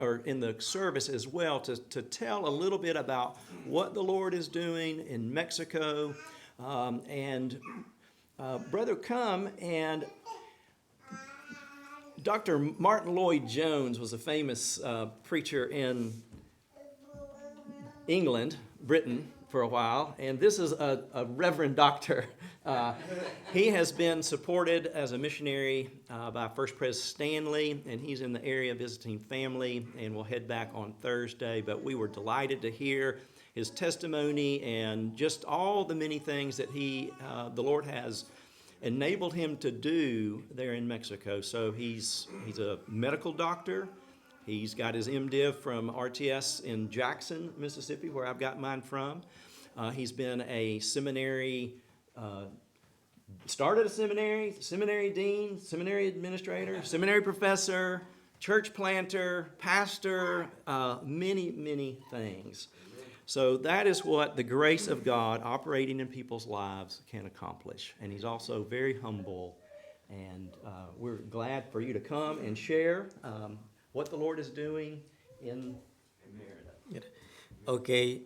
or in the service as well to tell a little bit about what the Lord is doing in Mexico. And Brother, come, and Dr. Martin Lloyd Jones was a famous preacher in England, Britain, for a while, and this is a reverend doctor. He has been supported as a missionary by First Pres Stanley, and he's in the area visiting family, and will head back on Thursday. But we were delighted to hear his testimony and just all the many things that the Lord has enabled him to do there in Mexico. So he's a medical doctor. He's got his MDiv from RTS in Jackson, Mississippi, where I've got mine from. He's been a seminary, started a seminary dean, seminary administrator, seminary professor, church planter, pastor, many, many things. So that is what the grace of God operating in people's lives can accomplish. And he's also very humble. And we're glad for you to come and share what the Lord is doing in Merida. Okay,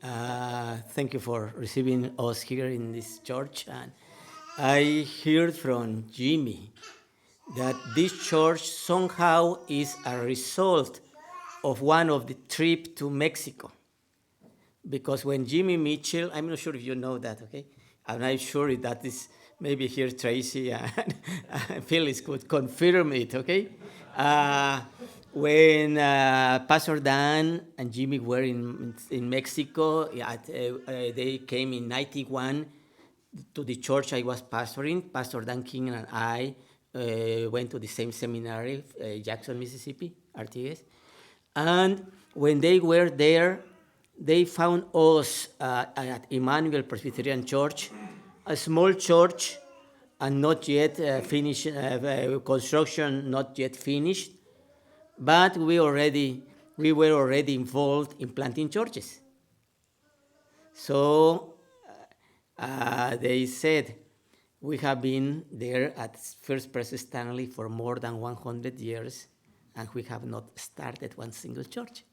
thank you for receiving us here in this church. And I heard from Jimmy that this church somehow is a result of one of the trip to Mexico. Because when Jimmy Mitchell, I'm not sure if you know that, okay? I'm not sure that is maybe here Tracy and Phyllis could confirm it, okay? When Pastor Dan and Jimmy were in Mexico, they came in 91 to the church I was pastoring. Pastor Dan King and I went to the same seminary, Jackson, Mississippi, RTS. And when they were there, they found us at Emmanuel Presbyterian Church, a small church, and not yet finished, construction not yet finished, but we were already involved in planting churches. So they said, we have been there at First Pres Stanley for more than 100 years, and we have not started one single church.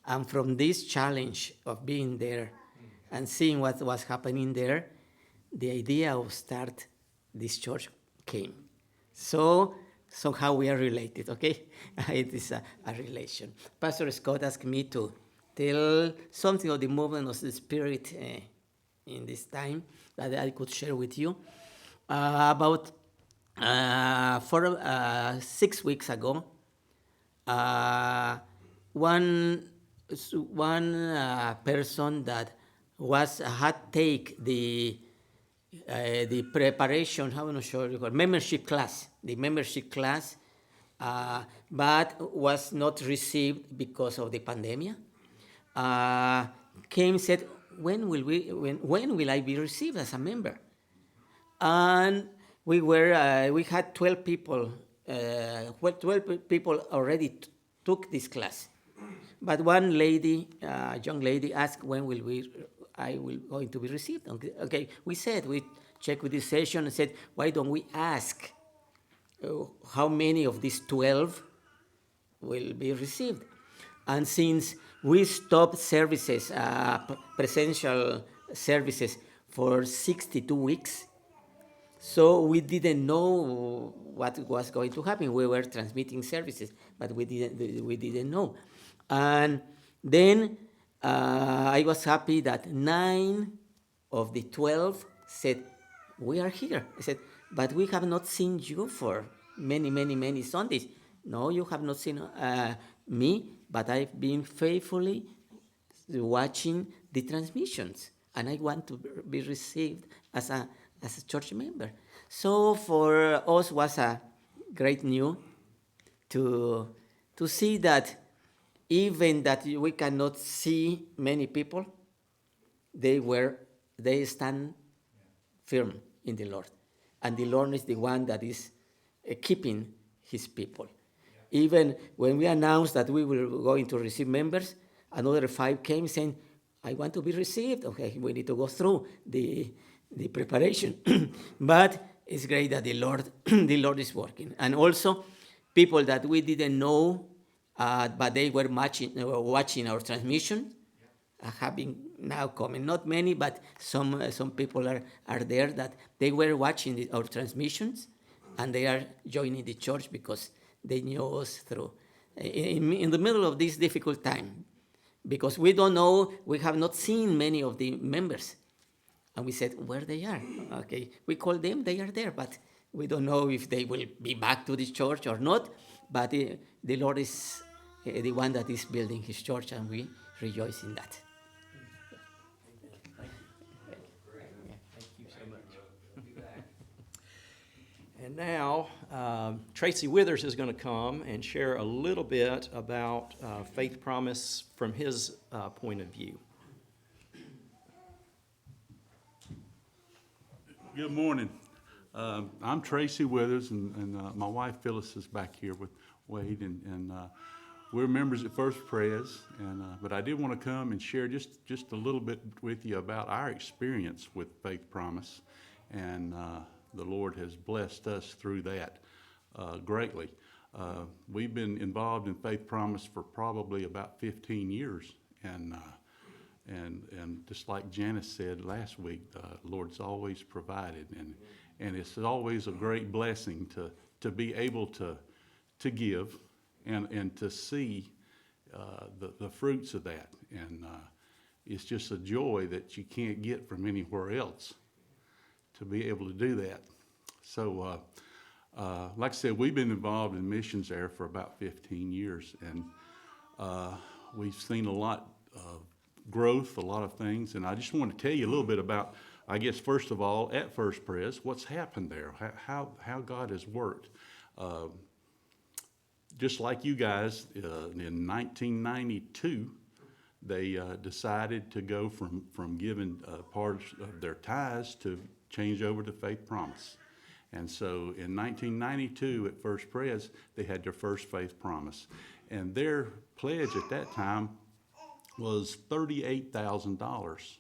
And from this challenge of being there and seeing what was happening there, the idea of start this church came. So somehow we are related, okay? It is a relation. Pastor Scott asked me to tell something of the movement of the Spirit in this time that I could share with you. About 6 weeks ago, one person that had take the preparation, how am I sure you call membership class, but was not received because of the pandemic. Came said, when will I be received as a member? And we had 12 people. 12 people already took this class. But one lady, young lady, asked when I will going to be received. Okay, we checked with this session and said, why don't we ask how many of these 12 will be received? And since we stopped services, presential services for 62 weeks, so we didn't know what was going to happen. We were transmitting services, but we didn't know. And then I was happy that 9 of the 12 said, we are here. I said, but we have not seen you for many Sundays. No, you have not seen me, but I've been faithfully watching the transmissions, and I want to be received as a church member. So for us was a great news to see that even that we cannot see many people, they stand firm in the Lord. And the Lord is the one that is keeping his people. Yeah. Even when we announced that we were going to receive members, another 5 came saying, I want to be received. Okay, we need to go through the preparation. But it's great that the Lord is working. And also, people that we didn't know but they were watching our transmission. Having now coming, not many, but some people are there that they were watching our transmissions, and they are joining the church because they knew us through in the middle of this difficult time, because we don't know, we have not seen many of the members, and we said where they are. Okay, we call them, they are there, but we don't know if they will be back to the church or not. But the Lord is the one that is building His church, and we rejoice in that. Thank you so much. And now, Tracy Withers is going to come and share a little bit about Faith Promise from his point of view. Good morning. I'm Tracy Withers, and my wife Phyllis is back here with Wade, and we're members at First Pres. But I did want to come and share just a little bit with you about our experience with Faith Promise, and the Lord has blessed us through that greatly. We've been involved in Faith Promise for probably about 15 years, and just like Janice said last week, the Lord's always provided, and it's always a great blessing to be able to give and to see the fruits of that, and it's just a joy that you can't get from anywhere else to be able to do that. So, like I said, we've been involved in missions there for about 15 years, and we've seen a lot of growth, a lot of things, and I just want to tell you a little bit about, I guess, first of all, at First Pres, what's happened there, how God has worked. Just like you guys, in 1992, they decided to go from giving part of their tithes to change over to Faith Promise. And so in 1992 at First Pres, they had their first Faith Promise. And their pledge at that time was $38,000.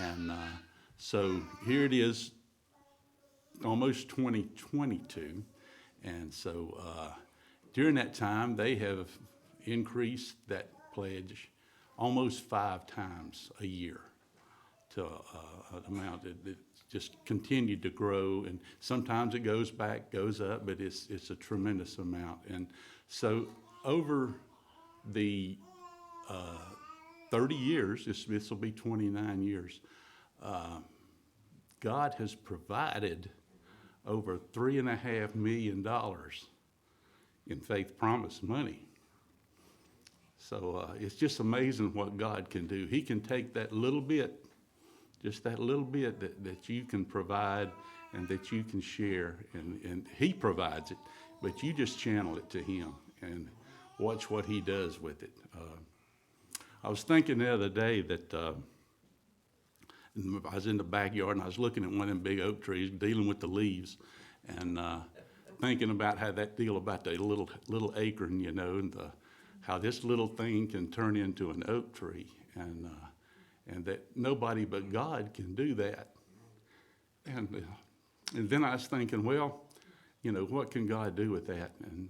And so here it is, almost 2022. And so during that time, they have increased that pledge almost 5 times a year to an amount that just continued to grow. And sometimes it goes back, goes up, but it's a tremendous amount. And so over the 30 years, this will be 29 years, God has provided over $3.5 million in Faith Promise money. So it's just amazing what God can do. He can take that little bit, just that little bit that you can provide and that you can share, and He provides it, but you just channel it to Him and watch what He does with it. I was thinking the other day that I was in the backyard and I was looking at one of them big oak trees, dealing with the leaves, and thinking about how that deal about the little acorn, you know, and how this little thing can turn into an oak tree, and that nobody but God can do that. And then I was thinking, well, you know, what can God do with that? And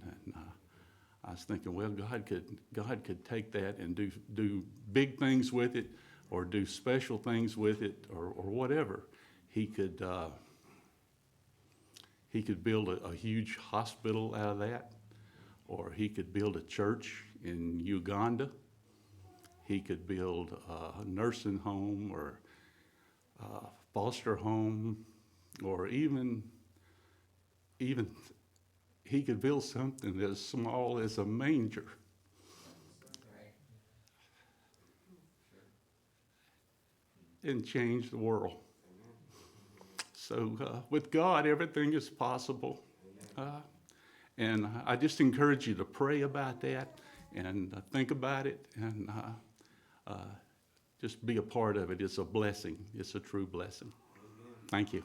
I was thinking, well, God could take that and do big things with it, or do special things with it, or whatever. He could build a huge hospital out of that, or He could build a church in Uganda. He could build a nursing home or a foster home, or even He could build something as small as a manger. And change the world. So with God, everything is possible. And I just encourage you to pray about that and think about it, and just be a part of it. It's a blessing. It's a true blessing. Thank you.